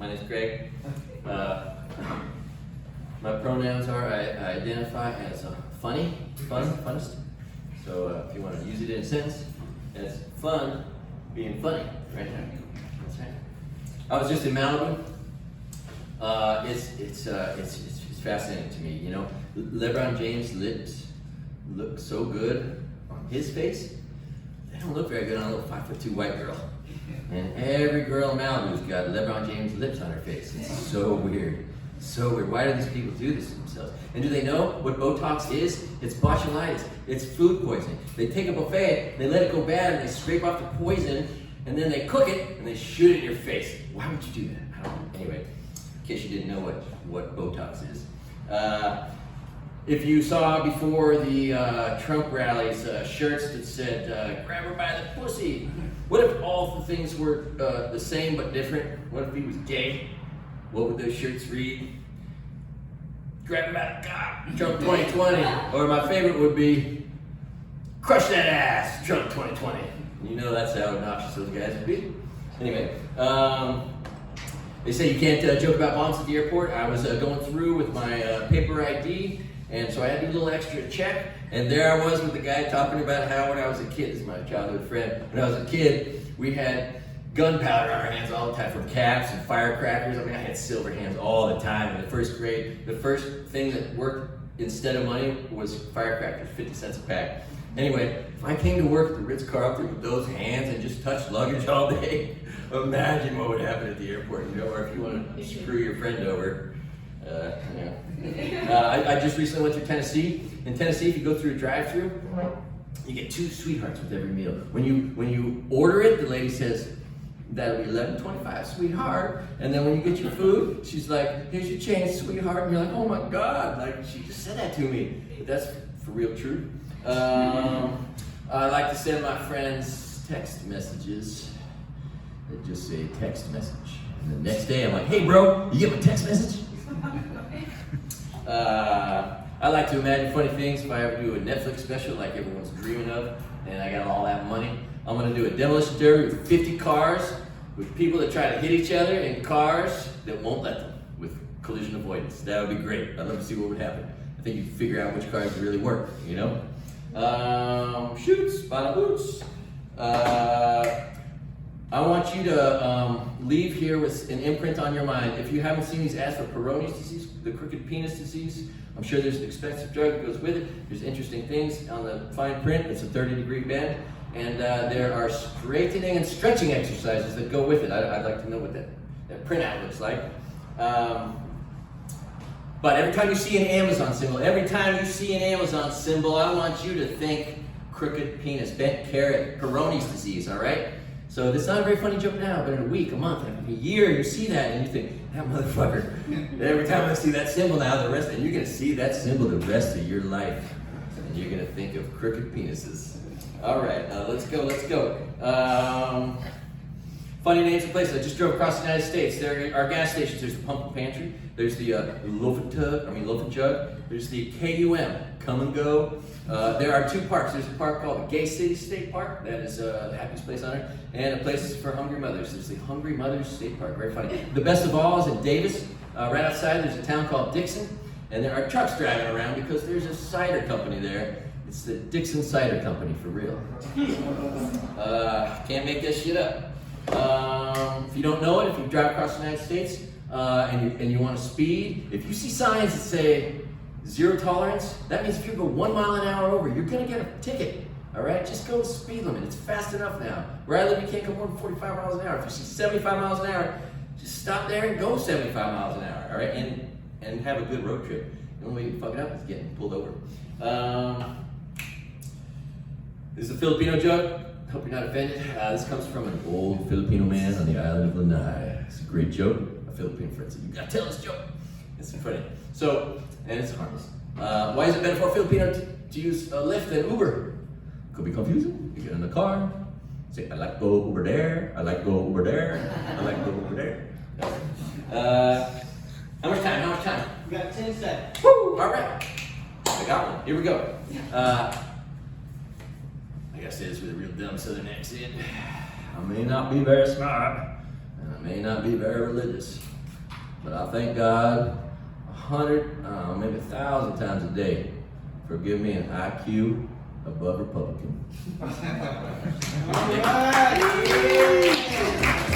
My name's Greg. My pronouns are I identify as funnest. So if you want to use it in a sentence, it's fun being funny, right there. That's right. I was just in Malibu. It's fascinating to me. You know, LeBron James' lips look so good on his face. They don't look very good on a little 5'2" white girl. And every girl in Malibu's got LeBron James' lips on her face. It's so weird. So weird. Why do these people do this to themselves? And do they know what Botox is? It's botulitis. It's food poisoning. They take a buffet, they let it go bad, and they scrape off the poison, and then they cook it, and they shoot it in your face. Why would you do that? I don't know. Anyway, in case you didn't know what Botox is. If you saw before the Trump rallies shirts that said, grab her by the pussy. What if all the things were the same but different? What if he was gay? What would those shirts read? Grab him by the cock, Trump 2020. Or my favorite would be, crush that ass, Trump 2020. You know that's how obnoxious those guys would be. Anyway, they say you can't joke about bombs at the airport. I was going through with my paper ID, and so I had to do a little extra check. And there I was with the guy talking about how when I was a kid, this is my childhood friend, when I was a kid, we had gunpowder on our hands all the time from caps and firecrackers. I mean, I had silver hands all the time. In the first grade, the first thing that worked instead of money was firecrackers, 50 cents a pack. Anyway, if I came to work at the Ritz-Carlton with those hands and just touched luggage all day, imagine what would happen at the airport, you know, or if you want to screw your friend over. I just recently went to Tennessee. In Tennessee, if you go through a drive-thru, you get 2 sweethearts with every meal. When you order it, the lady says, that'll be $11.25, sweetheart. And then when you get your food, she's like, here's your change, sweetheart. And you're like, oh my God, like she just said that to me. But that's for real true. I like to send my friends text messages that just say text message. And the next day I'm like, hey bro, you get my text message? I like to imagine funny things. If I ever do a Netflix special like everyone's dreaming of, and I got all that money, I'm gonna do a demolition derby with 50 cars, with people that try to hit each other in cars that won't let them, with collision avoidance. That would be great. I'd love to see what would happen. I think you could figure out which cars really work, you know? Shoots, bada boots. I want you to leave here with an imprint on your mind. If you haven't seen these ads for Peyronie's disease, the crooked penis disease, I'm sure there's an expensive drug that goes with it. There's interesting things on the fine print. It's a 30-degree bend. And there are straightening and stretching exercises that go with it. I'd like to know what that printout looks like. But every time you see an Amazon symbol, I want you to think crooked penis, bent carrot, Peyronie's disease, all right? So this is not a very funny joke now, but in a week, a month, a year, you see that and you think, that motherfucker. And every time I see that symbol now, and you're gonna see that symbol the rest of your life. And you're gonna think of crooked penises. All right, let's go. Funny names of places. I just drove across the United States. There are gas stations. There's the Pump and Pantry. There's the Loaf and Jug. There's the KUM, Come and Go. There are 2 parks. There's a park called the Gay City State Park. That is the happiest place on earth. And a place for hungry mothers. There's the Hungry Mothers State Park. Very funny. The best of all is in Davis. Right outside, there's a town called Dixon. And there are trucks driving around because there's a cider company there. It's the Dixon Cider Company, for real. Can't make this shit up. If you don't know it, if you drive across the United States and you want to speed, if you see signs that say 0 tolerance, that means if you go 1 mile an hour over, you're going to get a ticket. All right? Just go the speed limit. It's fast enough now. Where I live, you can't go more than 45 miles an hour. If you see 75 miles an hour, just stop there and go 75 miles an hour. All right? And have a good road trip. The only way you can fuck it up is getting pulled over. This is a Filipino joke. Hope you're not offended. This comes from an old Filipino man on the island of Lanai. It's a great joke. A Filipino friend said, you gotta tell this joke. It's funny. So, and it's harmless. Why is it better for a Filipino to use Lyft than Uber? Could be confusing. You get in the car, say, I like to go over there, I like to go over there, I like to go over there. How much time? We got 10 seconds. Woo! All right. I got one. Here we go. I gotta say this with a real dumb southern accent. I may not be very smart, and I may may not be very religious, but I thank God 100, maybe 1,000 times a day for giving me an IQ above Republican. All right.